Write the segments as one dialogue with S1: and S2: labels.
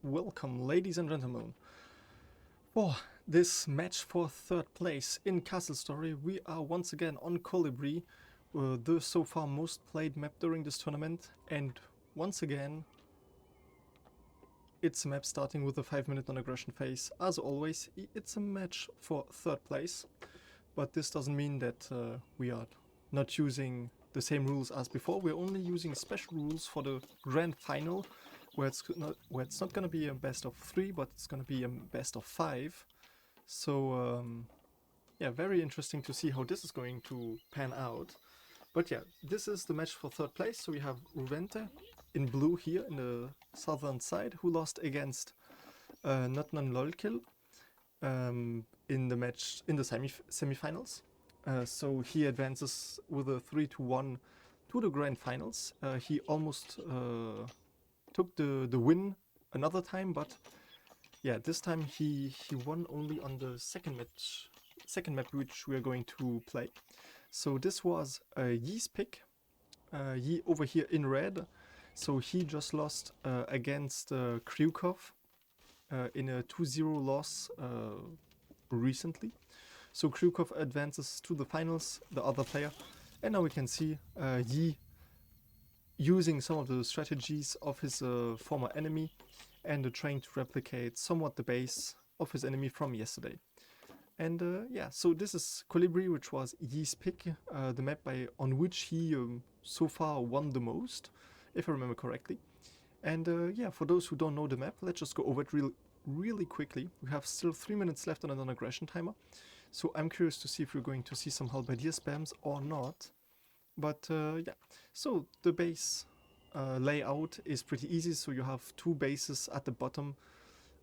S1: Welcome, ladies and gentlemen. For this match for third place in Castle Story, we are once again on Colibri, the so far most played map during this tournament, and once again, it's a map starting with a 5-minute non-aggression phase. As always, it's a match for third place, but this doesn't mean that we are not using the same rules as before. We're only using special rules for the grand final, where it's not going to be a best of 3, but it's going to be a best of 5. So yeah, very interesting to see how this is going to pan out. But yeah, this is the match for third place. So we have Ruvente in blue here in the southern side, who lost against Not Non-Lolkill in the match in the semifinals. So he advances with a 3-1 to the grand finals. He almost took the win another time, but yeah, this time he won only on the second map which we are going to play. So this was Yi's pick. Yi over here in red. So he just lost against Kryukov in a 2-0 loss recently. So Kryukov advances to the finals, the other player, and now we can see Yi using some of the strategies of his former enemy and trying to replicate somewhat the base of his enemy from yesterday. And yeah, so this is Colibri, which was Yi's pick, the map on which he so far won the most, if I remember correctly. And yeah, for those who don't know the map, let's just go over it really quickly. We have still 3 minutes left on a non-aggression timer, so I'm curious to see if we're going to see some halberdier spams or not. But yeah, so the base layout is pretty easy. So you have 2 bases at the bottom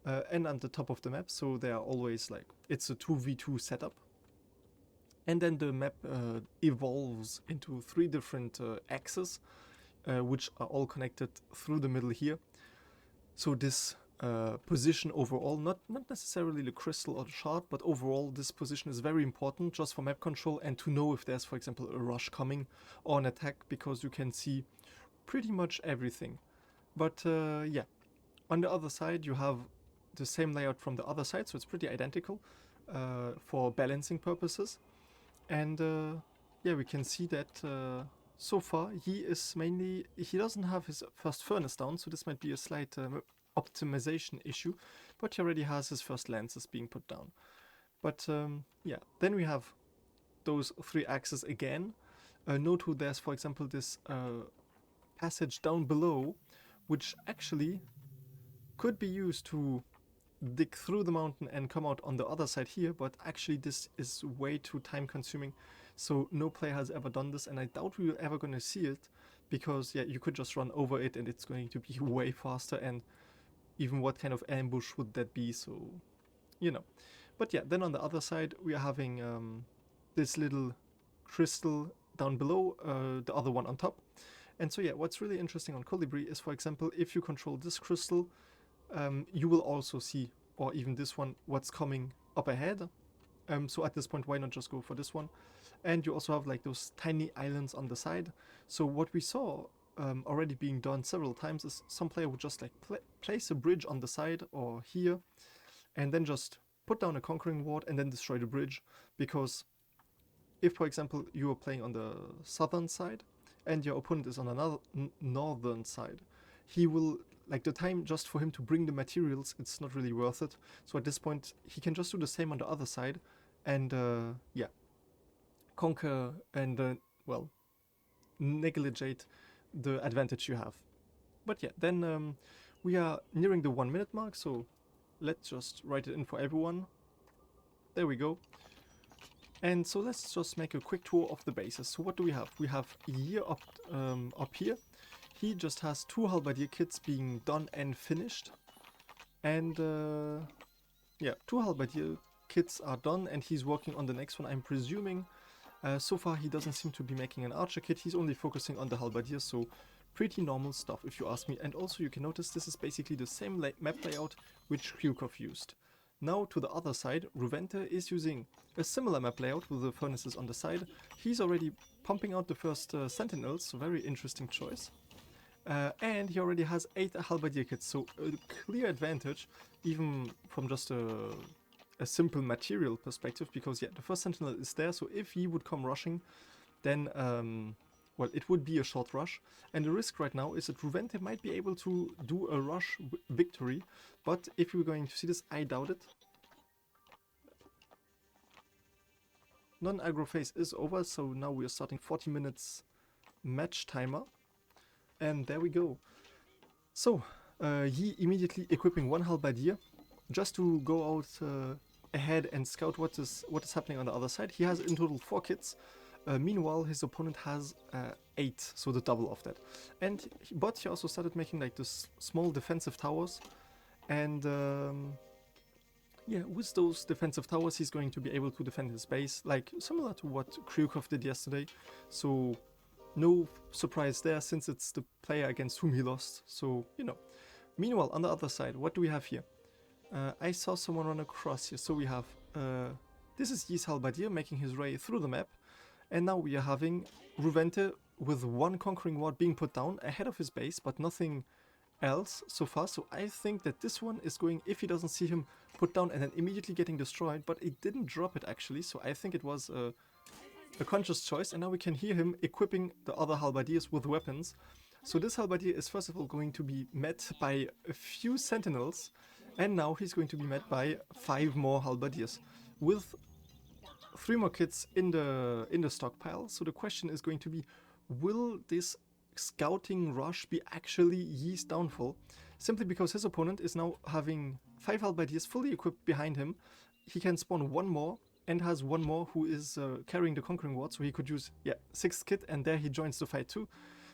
S1: and at the top of the map. So they are always like, it's a 2v2 setup. And then the map evolves into 3 different axes, which are all connected through the middle here. So this position overall, not necessarily the crystal or the shard, but overall this position is very important just for map control and to know if there's, for example, a rush coming or an attack, because you can see pretty much everything. But yeah, on the other side you have the same layout from the other side, so it's pretty identical for balancing purposes. And yeah, we can see that so far he doesn't have his first furnace down, so this might be a slight optimization issue, but he already has his first lances being put down. But yeah, then we have those 3 axes again. Note who there's, for example, this passage down below, which actually could be used to dig through the mountain and come out on the other side here, but actually this is way too time consuming, so no player has ever done this, and I doubt we are ever going to see it, because yeah, you could just run over it and it's going to be way faster, and even what kind of ambush would that be, so you know. But yeah, then on the other side we are having this little crystal down below, the other one on top. And so yeah, what's really interesting on Colibri is, for example, if you control this crystal, you will also see, or even this one, what's coming up ahead. So at this point, why not just go for this one? And you also have like those tiny islands on the side. So what we saw already being done several times is some player would just like place a bridge on the side or here, and then just put down a conquering ward and then destroy the bridge. Because if, for example, you are playing on the southern side and your opponent is on another northern side, he will, like, the time just for him to bring the materials, it's not really worth it. So at this point he can just do the same on the other side and yeah, conquer and well, negligate the advantage you have. But yeah, then we are nearing the 1 minute mark, so let's just write it in for everyone. There we go. And so let's just make a quick tour of the bases. So what do we have? We have Yi up here. He just has 2 halberdier kits being done and finished. And yeah, 2 halberdier kits are done and he's working on the next one, I'm presuming. So far he doesn't seem to be making an archer kit, he's only focusing on the halberdier, so pretty normal stuff if you ask me. And also you can notice this is basically the same map layout which Kryukov used. Now to the other side, Ruvente is using a similar map layout with the furnaces on the side. He's already pumping out the first sentinels, so very interesting choice. And he already has 8 halberdier kits, so a clear advantage, even from just a simple material perspective, because yeah, the first sentinel is there, so if he would come rushing, then well, it would be a short rush, and the risk right now is that Ruvente might be able to do a rush victory, but if we're going to see this, I doubt it. Non-Aggro Phase is over, so now we are starting 40 minutes match timer, and there we go. So, Yi immediately equipping 1 halberdier, just to go out ahead and scout what is happening on the other side. He has in total 4 kits. Meanwhile, his opponent has 8, so the double of that. And but he also started making like this small defensive towers, and yeah, with those defensive towers, he's going to be able to defend his base, like similar to what kRIEGER did yesterday. So no surprise there, since it's the player against whom he lost. So you know. Meanwhile, on the other side, what do we have here? I saw someone run across here. So we have this is Yi's halberdier making his way through the map. And now we are having Ruvente with 1 conquering ward being put down ahead of his base, but nothing else so far. So I think that this one is going, if he doesn't see him put down and then immediately getting destroyed, but it didn't drop it actually. So I think it was a conscious choice. And now we can hear him equipping the other halberdiers with weapons. So this halberdier is first of all going to be met by a few sentinels. And now he's going to be met by 5 more halberdiers with 3 more kits in the stockpile. So the question is going to be, will this scouting rush be actually Yi's downfall? Simply because his opponent is now having 5 halberdiers fully equipped behind him. He can spawn 1 more and has 1 more who is carrying the conquering ward, so he could use 6th kit, and there he joins the fight too.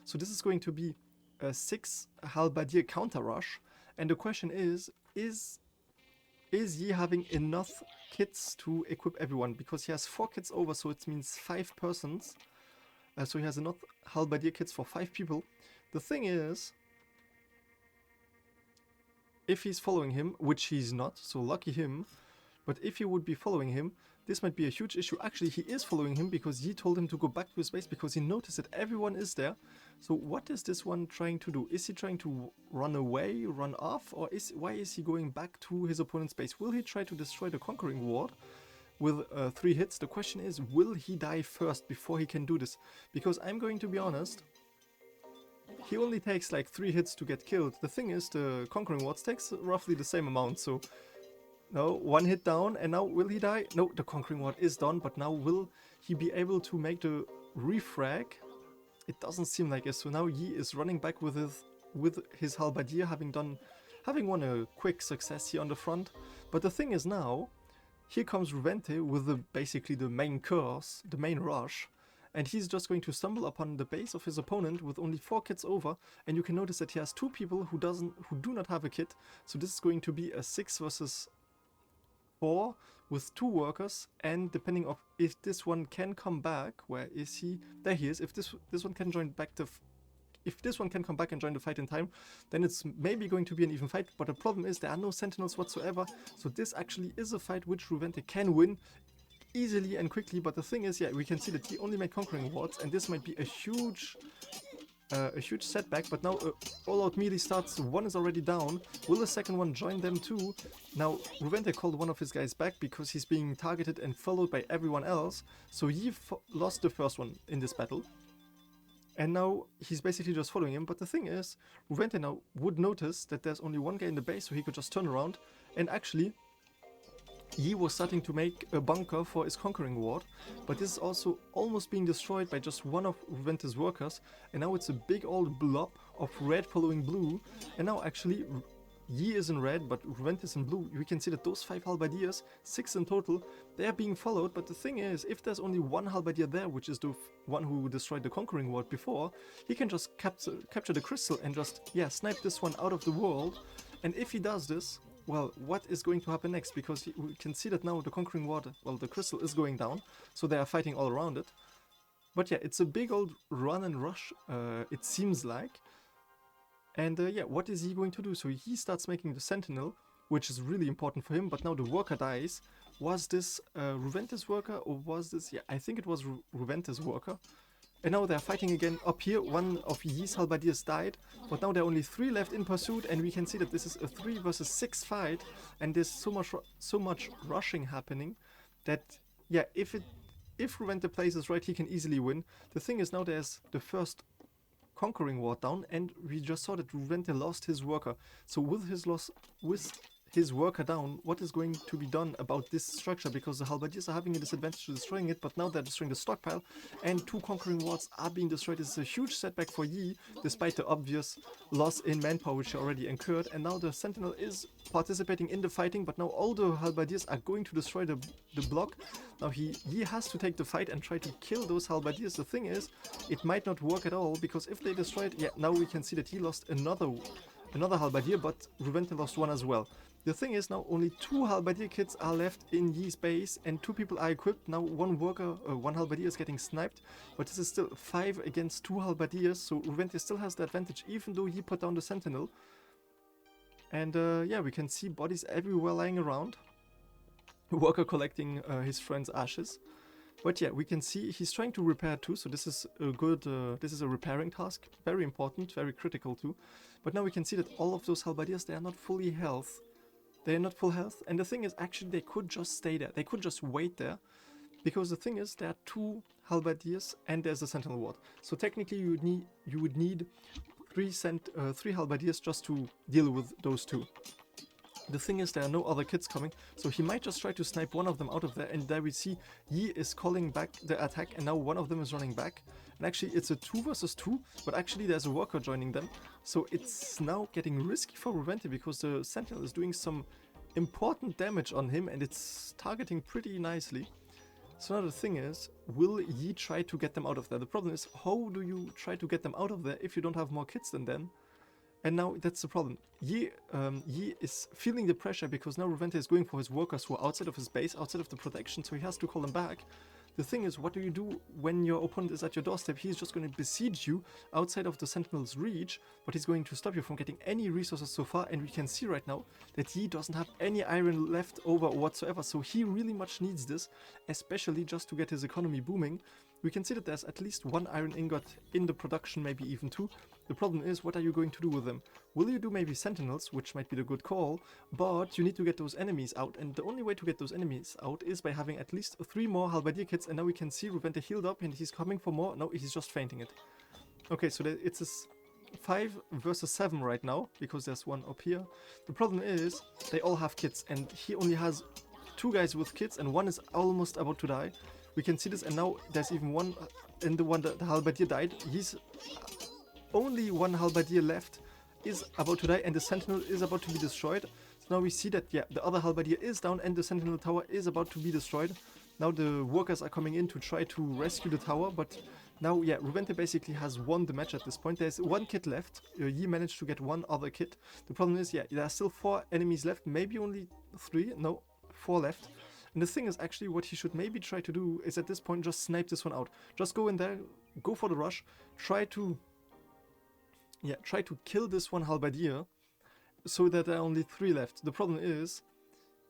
S1: So this is going to be a 6 halberdier counter rush, and the question is Yi having enough kits to equip everyone? Because he has 4 kits over, so it means 5 persons. So he has enough halberdier kits for 5 people. The thing is, if he's following him, which he's not, so lucky him, but if he would be following him, this might be a huge issue. Actually, he is following him because Yi told him to go back to his base because he noticed that everyone is there. So what is this one trying to do? Is he trying to run away, run off, or why is he going back to his opponent's base? Will he try to destroy the conquering ward with 3 hits? The question is, will he die first before he can do this? Because I'm going to be honest, he only takes like 3 hits to get killed. The thing is, the conquering wards takes roughly the same amount, so no, 1 hit down, and now will he die? No, the conquering ward is done, but now will he be able to make the refrag? It doesn't seem like it. So now Yi is running back with his halberdier, having won a quick success here on the front. But the thing is now, here comes Ruvente with basically the main curse, the main rush, and he's just going to stumble upon the base of his opponent with only 4 kits over, and you can notice that he has 2 people who do not have a kit. So this is going to be a 6 versus 4 with 2 workers, and depending on if this one can come back, where is he? There he is. If this one can join back if this one can come back and join the fight in time, then it's maybe going to be an even fight. But the problem is there are no sentinels whatsoever, so this actually is a fight which Ruvente can win easily and quickly. But the thing is, yeah, we can see that he only made conquering wards, and this might be a huge setback. But now all-out melee starts. 1 is already down. Will the second one join them too? Now Ruvente called one of his guys back because he's being targeted and followed by everyone else. So he lost the first one in this battle, and now he's basically just following him. But the thing is, Ruvente now would notice that there's only 1 guy in the base, so he could just turn around, and actually Yi was starting to make a bunker for his conquering ward, but this is also almost being destroyed by just one of Ruvente's workers, and now it's a big old blob of red following blue, and now actually Yi is in red, but Ruvente is in blue. We can see that those 5 halberdiers, 6 in total, they are being followed. But the thing is, if there's only 1 halberdier there, which is the one who destroyed the conquering ward before, he can just capture the crystal and just, snipe this one out of the world. And if he does this, well, what is going to happen next? Because we can see that now the conquering ward, well, the crystal is going down, so they are fighting all around it. But yeah, it's a big old run and rush, it seems like. And what is he going to do? So he starts making the sentinel, which is really important for him, but now the worker dies. Was this Ruvente's worker, or was this... Yeah, I think it was Ruvente's worker. And now they're fighting again up here. One of Yi's halberdiers died, but now there are only 3 left in pursuit, and we can see that this is a 3 versus 6 fight, and there's so much rushing happening that, yeah, if Ruvente plays this right, he can easily win. The thing is, now there's the first conquering ward down, and we just saw that Ruvente lost his worker. So with his worker down, what is going to be done about this structure? Because the halberdiers are having a disadvantage to destroying it, but now they're destroying the stockpile, and 2 conquering wards are being destroyed. This is a huge setback for Yi, despite the obvious loss in manpower which he already incurred. And now the sentinel is participating in the fighting, but now all the halberdiers are going to destroy the block. Now Yi has to take the fight and try to kill those halberdiers. The thing is, it might not work at all, because if they destroy it, yeah, now we can see that he lost another halberdier, but Ruvente lost one as well. The thing is, now only 2 halberdier kits are left in Yi's base, and 2 people are equipped. Now one halberdier is getting sniped, but this is still 5 against 2 halberdiers, so Ruvente still has the advantage, even though Yi put down the sentinel. And yeah, we can see bodies everywhere lying around. Worker collecting his friend's ashes. But yeah, we can see he's trying to repair too, so this is a good, this is a repairing task. Very important, very critical too. But now we can see that all of those halberdiers, they are not fully health. They are not full health, and the thing is, actually they could just stay there. They could just wait there, because the thing is, there are 2 halberdiers and there's a sentinel ward. So technically you would need 3 halberdiers just to deal with those 2. The thing is, there are no other kits coming, so he might just try to snipe one of them out of there, and there we see Yi is calling back the attack, and now one of them is running back. And actually it's a 2 versus 2, but actually there's a worker joining them, so it's now getting risky for Ruvente, because the sentinel is doing some important damage on him, and it's targeting pretty nicely. So now the thing is, will Yi try to get them out of there? The problem is, how do you try to get them out of there if you don't have more kits than them? And now that's the problem. Yi is feeling the pressure, because now Ruvente is going for his workers who are outside of his base, outside of the protection, so he has to call them back. The thing is, what do you do when your opponent is at your doorstep? He's just going to besiege you outside of the sentinel's reach, but he's going to stop you from getting any resources so far, and we can see right now that Yi doesn't have any iron left over whatsoever, so he really much needs this, especially just to get his economy booming. We can see that there's at least 1 iron ingot in the production, maybe even 2. The problem is, what are you going to do with them? Will you do maybe sentinels, which might be the good call, but you need to get those enemies out, and the only way to get those enemies out is by having at least 3 more halberdier kits, and now we can see Ruvente healed up and he's coming for more. No, he's just fainting it. Okay, so it's a 5 versus 7 right now, because there's one up here. The problem is, they all have kits, and he only has 2 guys with kits, and one is almost about to die. We can see this, and now there's even one, and the one that the halberdier died. He's only 1 halberdier left, is about to die, and the sentinel is about to be destroyed. So now we see that, yeah, the other halberdier is down, and the sentinel tower is about to be destroyed. Now the workers are coming in to try to rescue the tower, but now, yeah, Ruvente basically has won the match at this point. There's 1 kit left. Yi managed to get 1 other kit. The problem is, yeah, there are still 4 enemies left, maybe only 3, no, 4 left. And the thing is, actually, what he should maybe try to do is at this point just snipe this one out. Just go in there, go for the rush, try to kill this one halberdier, so that there are only 3 left. The problem is,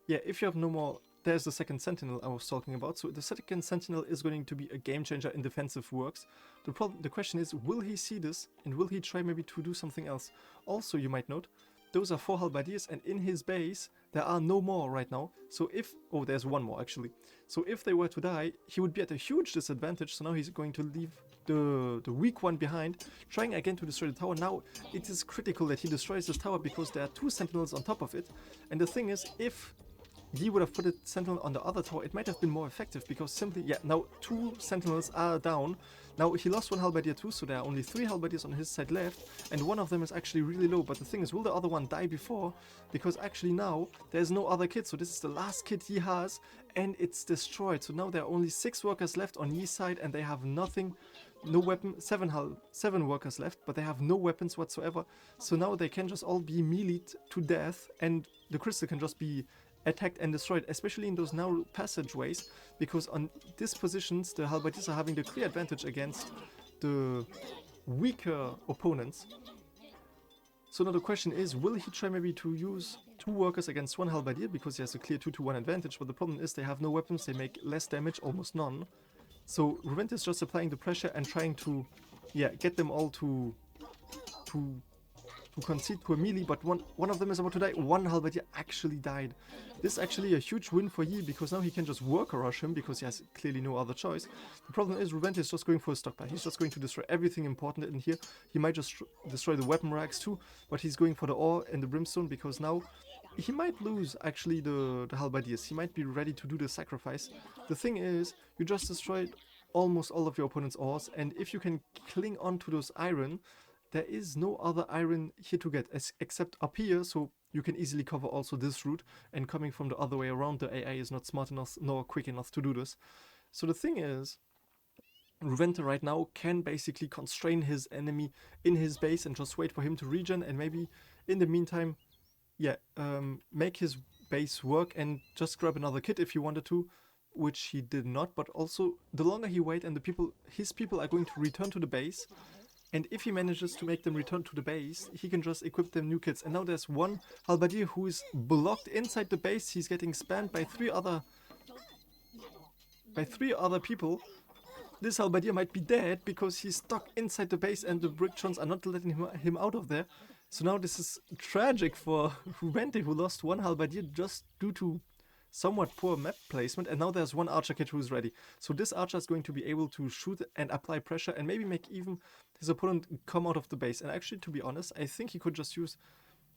S1: yeah, if you have no more, there's the second sentinel I was talking about. So the second sentinel is going to be a game changer in defensive works. The question is, will he see this, and will he try maybe to do something else? Also, you might note, those are 4 halberdiers, and in his base there are no more right now. So if, oh, there's 1 more actually. So if they were to die, he would be at a huge disadvantage. So now he's going to leave the weak one behind, trying again to destroy the tower. Now it is critical that he destroys this tower, because there are 2 sentinels on top of it. And the thing is, if Yi would have put a sentinel on the other tower, it might have been more effective, because simply, yeah, now 2 sentinels are down. Now he lost 1 halberdier too, so there are only 3 halberdiers on his side left, and one of them is actually really low. But the thing is, will the other one die before? Because actually now there's no other kit, so this is the last kit he has, and it's destroyed. So now there are only 6 workers left on Yi's side, and they have nothing, no weapon. 7 workers left, but they have no weapons whatsoever. So now they can just all be meleeed to death, and the crystal can just be attacked and destroyed, especially in those narrow passageways, because on these positions the halberdiers are having the clear advantage against the weaker opponents. So now the question is, will he try maybe to use 2 workers against 1 halberdier, because he has a clear 2-to-1 advantage, but the problem is they have no weapons, they make less damage, almost none. So Ruvente is just applying the pressure and trying to, yeah, get them all to concede to a melee, but one of them is about to die. One halberdier actually died. This is actually a huge win for Yi, because now he can just worker rush him, because he has clearly no other choice. The problem is Ruvente is just going for a stockpile. He's just going to destroy everything important in here. He might just destroy the weapon racks too, but he's going for the ore and the brimstone, because now he might lose actually the halberdiers. He might be ready to do the sacrifice. The thing is, you just destroyed almost all of your opponent's ores, and if you can cling on to those iron, there is no other iron here to get except up here, so you can easily cover also this route, and coming from the other way around, the AI is not smart enough nor quick enough to do this. So the thing is, Ruvente right now can basically constrain his enemy in his base and just wait for him to regen, and maybe in the meantime, yeah, make his base work and just grab another kit if he wanted to, which he did not. But also, the longer he waits and his people are going to return to the base, and if he manages to make them return to the base, he can just equip them new kits. And now there's one halberdier who is blocked inside the base. He's getting spammed by three other people. This halberdier might be dead because he's stuck inside the base and the bricktrons are not letting him out of there. So now this is tragic for Ruvente, who lost one halberdier just due to somewhat poor map placement, and now there's one archer kit who's ready. So this archer is going to be able to shoot and apply pressure and maybe make even his opponent come out of the base. And actually, to be honest, I think he could just use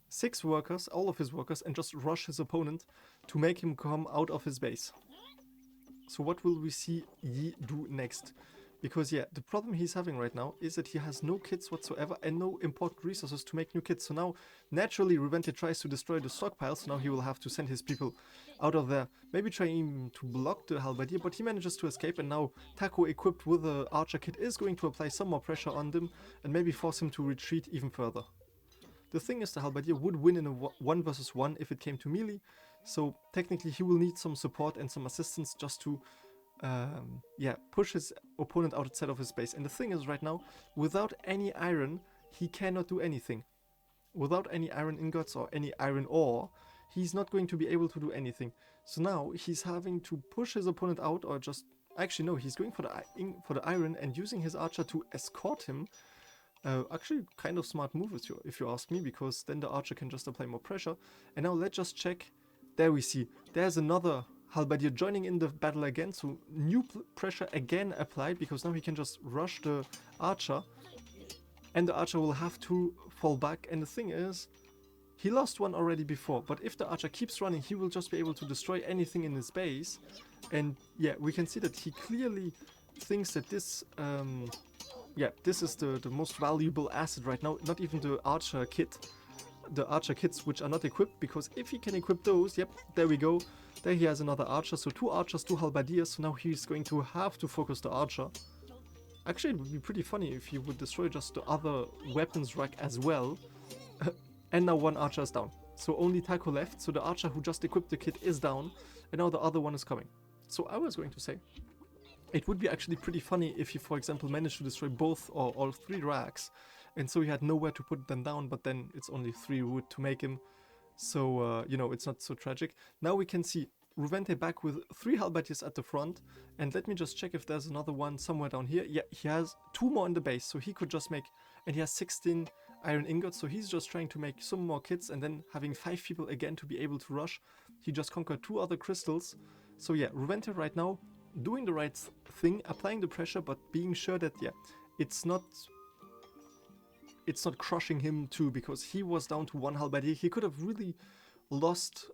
S1: 6 workers, all of his workers, and just rush his opponent to make him come out of his base. So what will we see Yi do next? Because yeah, the problem he's having right now is that he has no kits whatsoever and no important resources to make new kits. So now, naturally, Ruvente tries to destroy the stockpile, so now he will have to send his people out of there. Maybe trying to block the halberdier, but he manages to escape, and now Taco, equipped with the archer kit, is going to apply some more pressure on them and maybe force him to retreat even further. The thing is, the halberdier would win in a 1 versus 1 if it came to melee, so technically he will need some support and some assistance just to yeah, push his opponent outside of his base. And the thing is, right now, without any iron, he cannot do anything. Without any iron ingots or any iron ore, he's not going to be able to do anything. So now he's having to push his opponent out, or just... Actually, no, he's going for the iron and using his archer to escort him. Actually, kind of smart move if you ask me, because then the archer can just apply more pressure. And now let's just check. There we see. There's another halberdier joining in the battle again, so new pressure again applied, because now he can just rush the archer, and the archer will have to fall back. And the thing is, he lost one already before, but if the archer keeps running, he will just be able to destroy anything in his base. And yeah, we can see that he clearly thinks that this yeah, this is the most valuable asset right now, not even the archer kit. The archer kits which are not equipped, because if he can equip those, yep, there we go. There he has another archer, so 2 archers, 2 halberdiers, so now he's going to have to focus the archer. Actually, it would be pretty funny if he would destroy just the other weapons rack as well. And now 1 archer is down. So only Taco left, so the archer who just equipped the kit is down, and now the other one is coming. So I was going to say, it would be actually pretty funny if he, for example, managed to destroy both or all 3 racks, and so he had nowhere to put them down, but then it's only 3 wood to make him. So, you know, it's not so tragic. Now we can see Ruvente back with 3 halberdiers at the front, and let me just check if there's another one somewhere down here. Yeah, he has 2 more in the base, so he could just make, and he has 16 iron ingots, so he's just trying to make some more kits, and then having 5 people again to be able to rush. He just conquered 2 other crystals. So yeah, Ruvente right now doing the right thing, applying the pressure, but being sure that, yeah, it's not crushing him too, because he was down to 1 halberdier. He could have really lost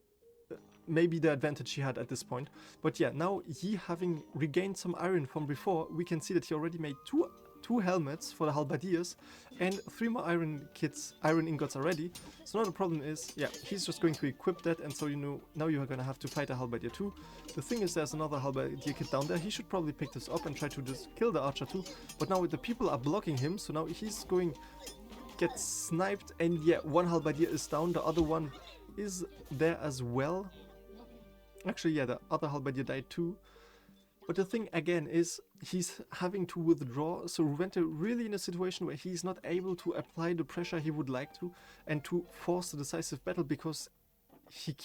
S1: maybe the advantage he had at this point. But yeah, now he having regained some iron from before, we can see that he already made two helmets for the halberdiers and 3 more iron kits, iron ingots already. So now the problem is, yeah, he's just going to equip that, and so, you know, now you are going to have to fight a halberdier too. The thing is, there's another halberdier kit down there. He should probably pick this up and try to just kill the archer too. But now the people are blocking him, so now he's going get sniped, and yeah, 1 halberdier is down, the other one is there as well. Actually, yeah, the other halberdier died too. But the thing again is, he's having to withdraw, so Ruvente really in a situation where he's not able to apply the pressure he would like to, and to force the decisive battle, because he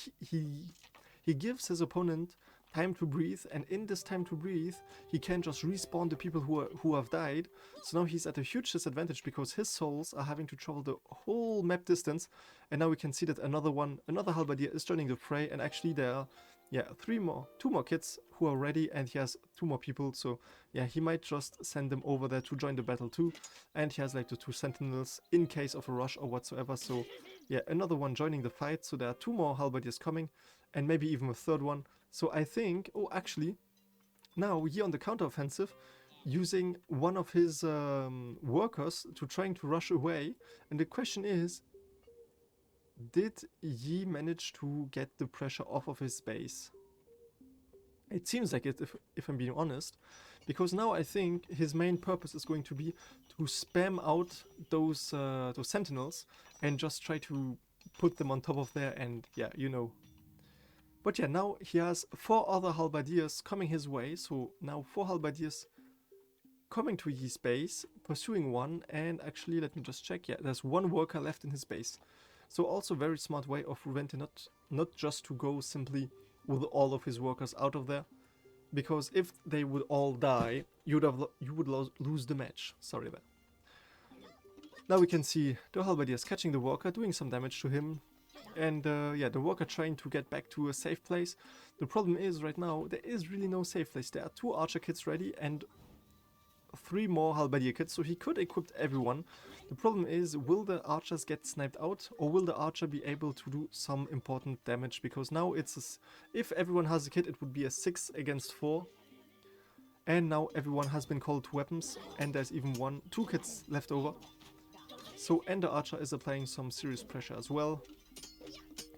S1: gives his opponent time to breathe, and in this time to breathe, he can just respawn the people who have died. So now he's at a huge disadvantage because his souls are having to travel the whole map distance. And now we can see that another halberdier is joining the fray, and actually there are, yeah, two more kids who are ready, and he has 2 more people. So yeah, he might just send them over there to join the battle too. And he has like the 2 sentinels in case of a rush or whatsoever. So yeah, another one joining the fight. So there are 2 more halberdiers coming, and maybe even a third one. So I think, oh, actually, now here on the counteroffensive, using one of his workers to trying to rush away. And the question is, did Yi manage to get the pressure off of his base? It seems like it, if I'm being honest, because now I think his main purpose is going to be to spam out those sentinels and just try to put them on top of there, and yeah, you know. But yeah, now he has 4 other halberdiers coming his way, so now 4 halberdiers coming to his base, pursuing one, and actually, let me just check, yeah, there's 1 worker left in his base. So also very smart way of Ruvente not just to go simply with all of his workers out of there, because if they would all die, you would lose the match. Sorry there. Now we can see the halberdiers catching the worker, doing some damage to him, and yeah, the worker trying to get back to a safe place. The problem is right now there is really no safe place. There are 2 archer kits ready and 3 more halberdier kits, so he could equip everyone. The problem is, will the archers get sniped out, or will the archer be able to do some important damage? Because now it's if everyone has a kit, it would be a 6 against 4. And now everyone has been called to weapons, and there's even 2 kits left over. So, and the archer is applying some serious pressure as well.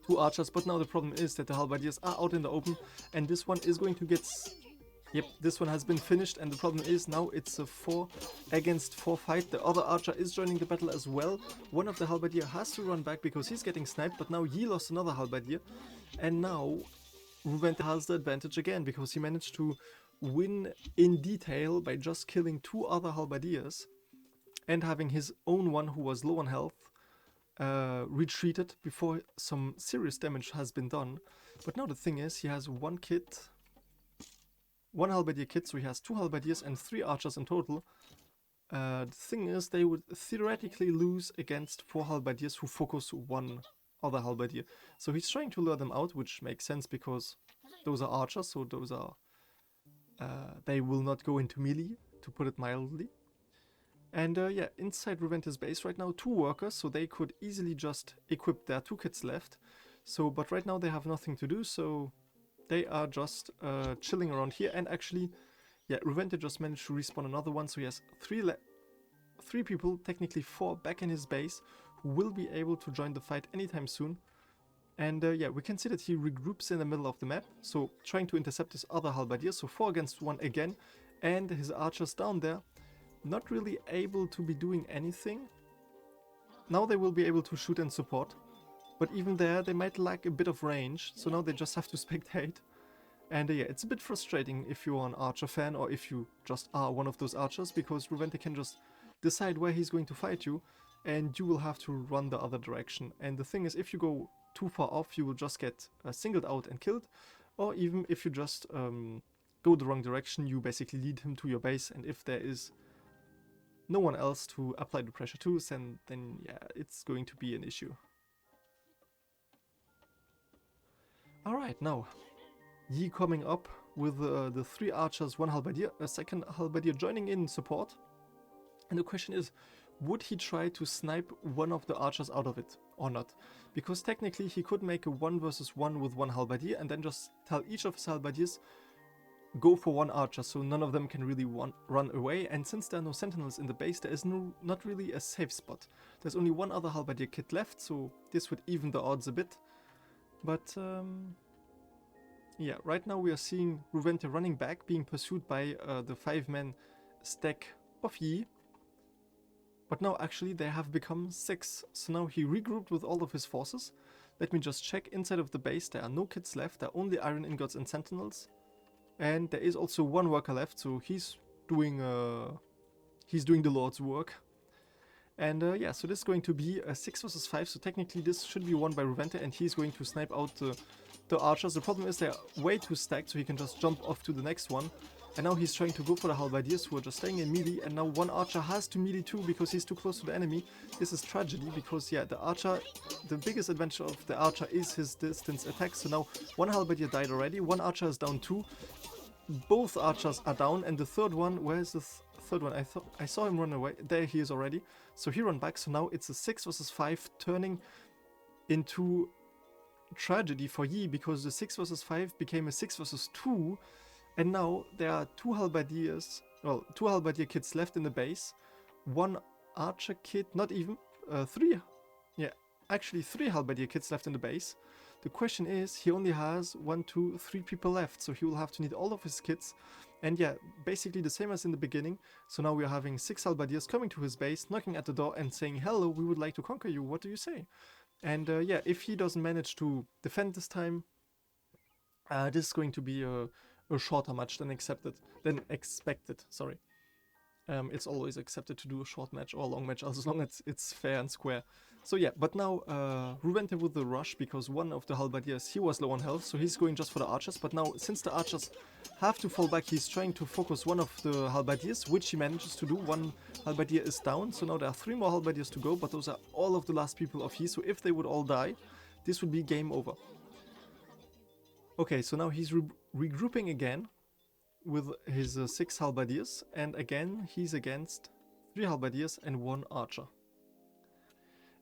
S1: 2 archers, but now the problem is that the halberdiers are out in the open, and this one is going to get... Yep, this one has been finished, and the problem is now it's a 4 against 4 fight. The other archer is joining the battle as well. One of the halberdier has to run back because he's getting sniped, but now Yi lost another halberdier. And now Ruvente has the advantage again because he managed to win in detail by just killing 2 other halberdiers and having his own one who was low on health retreated before some serious damage has been done. But now the thing is, he has 1 kit... 1 halberdier kit, so he has 2 halberdiers and 3 archers in total. The thing is, they would theoretically lose against 4 halberdiers who focus 1 other halberdier. So he's trying to lure them out, which makes sense because those are archers, so those are... they will not go into melee, to put it mildly. And yeah, inside Ruvente's base right now, 2 workers, so they could easily just equip their 2 kits left. So, but right now they have nothing to do, so... They are just chilling around here, and actually, yeah, Ruvente just managed to respawn another one, so he has 3 people, technically 4, back in his base, who will be able to join the fight anytime soon. And yeah, we can see that he regroups in the middle of the map, so trying to intercept his other halberdier, so 4 against 1 again, and his archers down there, not really able to be doing anything. Now they will be able to shoot and support. But even there, they might lack a bit of range, so now they just have to spectate. And yeah, it's a bit frustrating if you're an archer fan, or if you just are one of those archers, because Ruvente can just decide where he's going to fight you, and you will have to run the other direction. And the thing is, if you go too far off, you will just get singled out and killed, or even if you just go the wrong direction, you basically lead him to your base, and if there is no one else to apply the pressure to, then yeah, it's going to be an issue. Alright, now, Yi coming up with the 3 archers, 1 halberdier, a 2nd halberdier joining in support. And the question is, would he try to snipe one of the archers out of it or not? Because technically he could make a 1 versus 1 with 1 halberdier and then just tell each of his halberdiers, go for 1 archer, so none of them can really run away. And since there are no sentinels in the base, there is not really a safe spot. There's only 1 other halberdier kit left, so this would even the odds a bit. But, yeah, right now we are seeing Ruvente running back, being pursued by the 5-man stack of Yi. But now actually they have become 6, so now he regrouped with all of his forces. Let me just check, inside of the base there are no kits left, there are only iron ingots and sentinels. And there is also 1 worker left, so he's doing the Lord's work. And yeah, so this is going to be a 6 versus 5, so technically this should be won by Ruvente, and he's going to snipe out the archers. The problem is they're way too stacked, so he can just jump off to the next one. And now he's trying to go for the halberdiers who are just staying in melee, and now one archer has to melee too because he's too close to the enemy. This is tragedy because, yeah, the archer, the biggest advantage of the archer is his distance attack. So now one halberdier died already, one archer is down too. Both archers are down, and the third one, where is the third one? I saw him run away. There he is already. So he ran back, so now it's a 6 versus 5 turning into tragedy for Yi because the 6 versus 5 became a 6 versus 2. And now there are two halberdiers, well, two halberdier kids left in the base, one archer kid, not even, three, yeah, actually 3 halberdier kids left in the base. The question is, he only has 1, 2, 3 people left, so he will have to need all of his kids. And yeah, basically the same as in the beginning. So now we are having 6 halberdiers coming to his base, knocking at the door and saying, hello, we would like to conquer you, what do you say? And yeah, if he doesn't manage to defend this time, this is going to be a shorter match than expected. Sorry, it's always accepted to do a short match or a long match as long as it's fair and square. So yeah, but now Ruvente with the rush because one of the halberdiers, he was low on health, so he's going just for the archers. But now since the archers have to fall back, he's trying to focus one of the halberdiers, which he manages to do. One halberdier is down, so now there are 3 more halberdiers to go, but those are all of the last people of Yi, so if they would all die, this would be game over. Okay, so now he's regrouping again with his 6 halberdiers, and again he's against 3 halberdiers and 1 archer.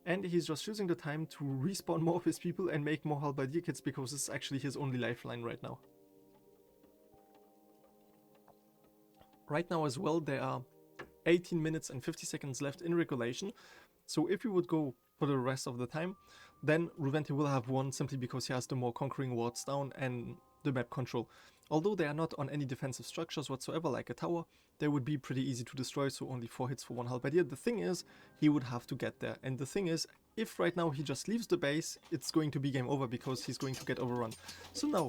S1: And he's just using the time to respawn more of his people and make more halberdier kids because this is actually his only lifeline right now. Right now as well there are 18 minutes and 50 seconds left in regulation, so if we would go for the rest of the time, then Ruvente will have won simply because he has the more conquering wards down and the map control. Although they are not on any defensive structures whatsoever like a tower, they would be pretty easy to destroy, so only 4 hits for 1 halberdier. The thing is, he would have to get there, and the thing is, if right now he just leaves the base, it's going to be game over because he's going to get overrun. So now,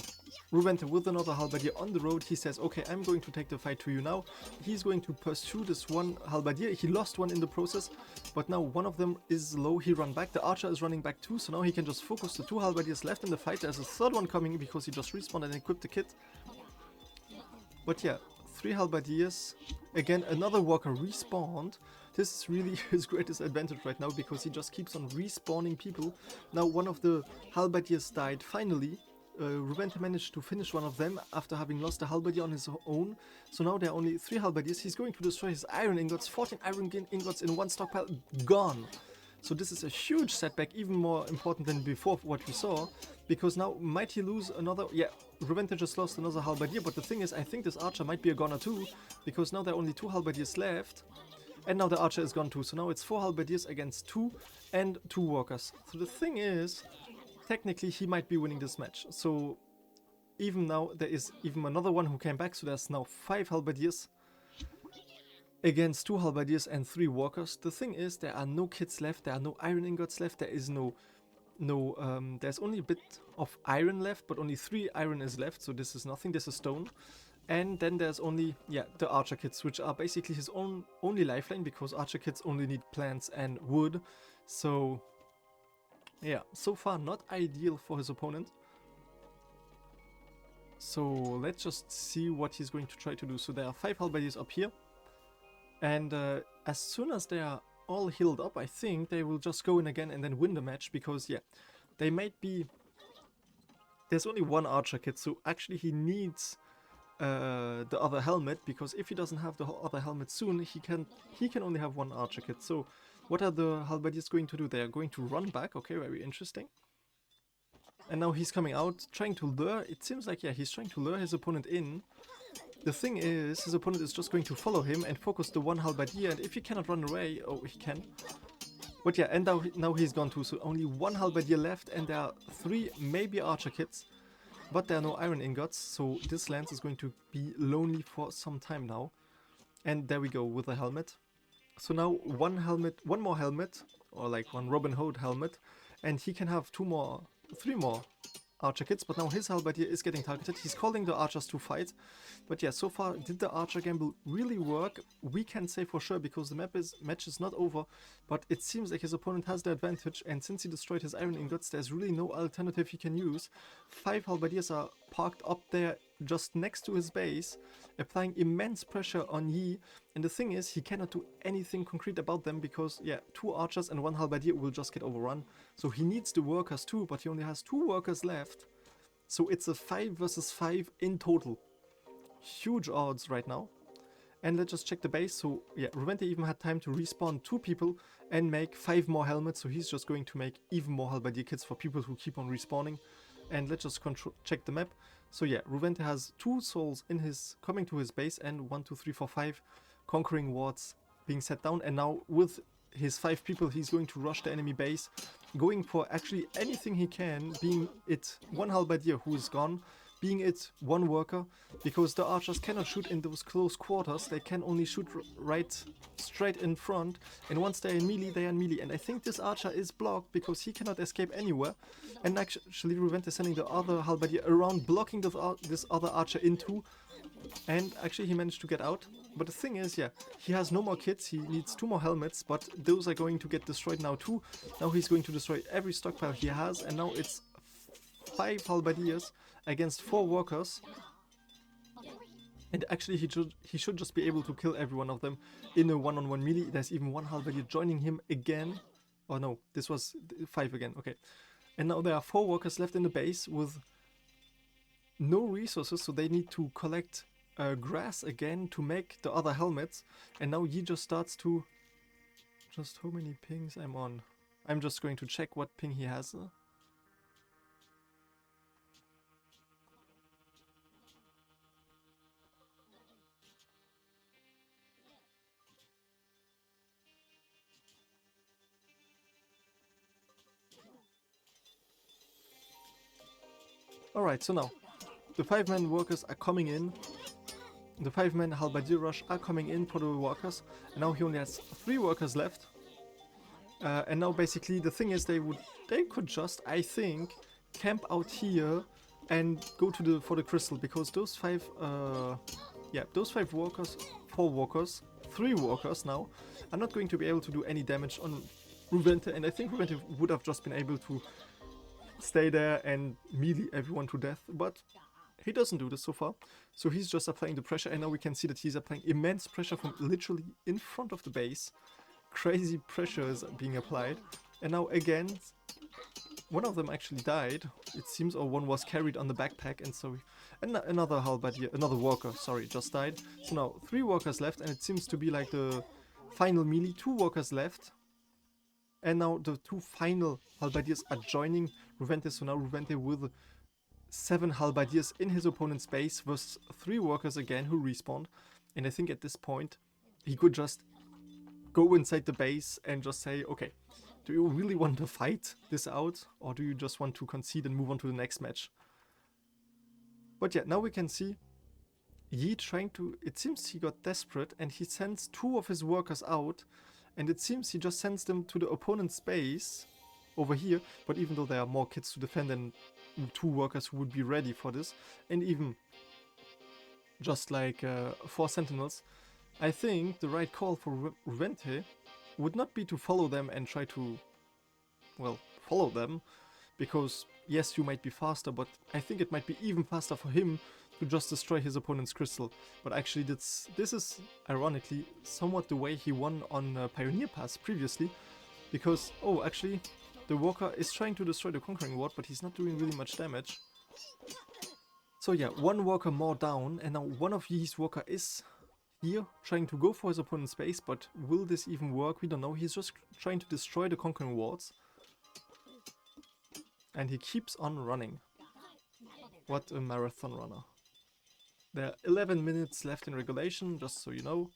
S1: Ruvente with another halberdier on the road, he says, okay, I'm going to take the fight to you now. He's going to pursue this one halberdier. He lost one in the process, but now one of them is low. He ran back. The archer is running back too, so now he can just focus the 2 halberdiers left in the fight. There's a third one coming because he just respawned and equipped the kit. But yeah, 3 halberdiers. Again, another walker respawned. This is really his greatest advantage right now because he just keeps on respawning people. Now one of the halberdiers died finally. Ruvente managed to finish one of them after having lost a halberdier on his own. So now there are only 3 halberdiers. He's going to destroy his iron ingots. 14 iron ingots in one stockpile. Gone. So this is a huge setback, even more important than before what we saw. Because now, might he lose another... Yeah, Ruvente just lost another halberdier, but the thing is, I think this archer might be a goner too. Because now there are only 2 halberdiers left. And now the archer is gone too. So now it's 4 halberdiers against 2 and 2 walkers. So the thing is, technically he might be winning this match. So even now there is even another one who came back. So there's now 5 halberdiers against 2 halberdiers and 3 walkers. The thing is, there are no kits left. There are no iron ingots left. There is there's only a bit of iron left, but only 3 iron is left. So this is nothing. This is stone. And then there's only, yeah, the archer kits, which are basically his only lifeline, because archer kits only need plants and wood. So, yeah, so far not ideal for his opponent. So let's just see what he's going to try to do. So there are 5 halberdiers up here. And as soon as they are all healed up, I think they will just go in again and then win the match. Because, yeah, they might be... There's only 1 archer kit, so actually he needs... the other helmet, because if he doesn't have the other helmet soon, he can only have 1 archer kit. So what are the halberdiers going to do? They are going to run back. Okay, very interesting. And now he's coming out, trying to lure. It seems like, yeah, he's trying to lure his opponent in. The thing is, his opponent is just going to follow him and focus the 1 halberdier, and if he cannot run away, oh, he can. But yeah, and now he's gone too, so only 1 halberdier left, and there are 3 maybe archer kits. But there are no iron ingots, so this lance is going to be lonely for some time now. And there we go with the helmet. So now one more helmet, or like 1 Robin Hood helmet, and he can have 3 more archer kits, but now his halberdier is getting targeted. He's calling the archers to fight. But yeah, so far, did the archer gamble really work? We can't say for sure because the match is not over, but it seems like his opponent has the advantage, and since he destroyed his iron ingots, there's really no alternative he can use. 5 halberdiers are parked up there just next to his base, applying immense pressure on Yi, and the thing is, he cannot do anything concrete about them because, yeah, 2 archers and 1 halberdier will just get overrun. So he needs the workers too, but he only has 2 workers left. So it's a 5 versus 5 in total. Huge odds right now. And let's just check the base. So yeah, Ruvente even had time to respawn 2 people and make 5 more helmets. So he's just going to make even more halberdier kits for people who keep on respawning. And let's just check the map. So yeah, Ruvente has 2 souls in his coming to his base and 1, 2, 3, 4, 5 conquering wards being set down. And now with his 5 people, he's going to rush the enemy base, going for actually anything he can, being it 1 halberdier who is gone, being it 1 worker, because the archers cannot shoot in those close quarters, they can only shoot right straight in front, and once they're in melee, they are in melee. And I think this archer is blocked because he cannot escape anywhere, and actually Ruvente is sending the other halberdier around, blocking this other archer into, and actually he managed to get out. But the thing is, yeah, he has no more kits, he needs 2 more helmets, but those are going to get destroyed now too. Now he's going to destroy every stockpile he has, and now it's 5 halberdiers against 4 workers. And actually he should just be able to kill every one of them in a one-on-one melee. There's even 1 halberdier joining him again. Oh no, this was 5 again, okay. And now there are 4 workers left in the base with no resources, so they need to collect grass again to make the other helmets. And now he just starts to... Just how many pings I'm on? I'm just going to check what ping he has. Alright, so now the 5-man workers are coming in. The 5-man halberdier rush are coming in for the workers. And now he only has 3 workers left. And now basically the thing is they could just, I think, camp out here and go to for the crystal, because those 5 those 5 workers, 4 workers, 3 workers now are not going to be able to do any damage on Ruvente, and I think Ruvente would have just been able to stay there and melee everyone to death, but he doesn't do this so far. So he's just applying the pressure, and now we can see that he's applying immense pressure from literally in front of the base. Crazy pressure is being applied, and now again, one of them actually died, it seems, or one was carried on the backpack, and so another halberdier, another worker, sorry, just died. So now 3 workers left, and it seems to be like the final melee. 2 workers left. And now the 2 final halberdiers are joining Ruvente, so now Ruvente with 7 halberdiers in his opponent's base versus 3 workers again who respawned. And I think at this point he could just go inside the base and just say, okay, do you really want to fight this out, or do you just want to concede and move on to the next match? But yeah, now we can see Yi trying to, it seems he got desperate and he sends 2 of his workers out. And it seems he just sends them to the opponent's base over here. But even though there are more kits to defend and 2 workers who would be ready for this, and even just like 4 sentinels, I think the right call for Ruvente would not be to follow them and try to, well, follow them. Because yes, you might be faster, but I think it might be even faster for him to just destroy his opponent's crystal. But actually this is ironically somewhat the way he won on Pioneer Pass previously, because, oh, actually the worker is trying to destroy the Conquering Ward, but he's not doing really much damage. So yeah, 1 worker more down, and now one of Yi's worker is here trying to go for his opponent's base, but will this even work? We don't know. He's just trying to destroy the Conquering Wards, and he keeps on running. What a marathon runner. There are 11 minutes left in regulation, just so you know.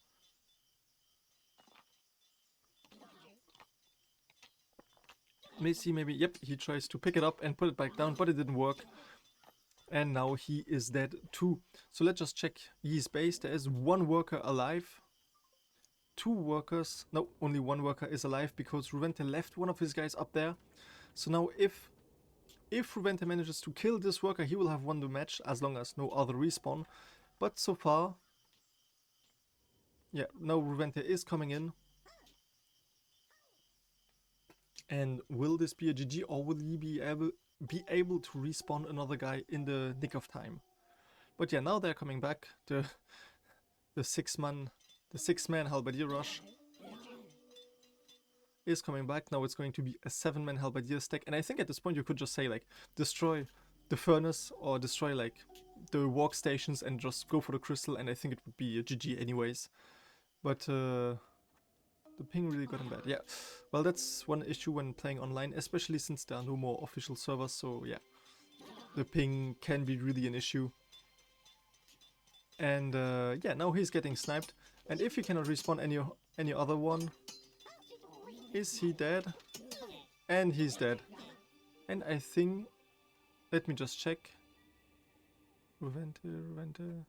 S1: Maybe, yep, he tries to pick it up and put it back down, but it didn't work. And now he is dead too. So let's just check Yi's base. There is 1 worker alive. 2 workers, no, only 1 worker is alive because Ruvente left one of his guys up there. So now if If Ruvente manages to kill this worker, he will have won the match as long as no other respawn. But so far, yeah, now Ruvente is coming in. And will this be a GG, or will he be able to respawn another guy in the nick of time? But yeah, now they're coming back. The six-man halberdier rush is coming back. Now it's going to be a 7-man halberdier stack, and I think at this point you could just say like destroy the furnace or destroy like the workstations and just go for the crystal, and I think it would be a GG anyways. But the ping really got him bad. Yeah, well, that's one issue when playing online, especially since there are no more official servers, so yeah, the ping can be really an issue. And yeah, now he's getting sniped, and if he cannot respawn any other one, is he dead? And he's dead. And I think, let me just check. Ruvente.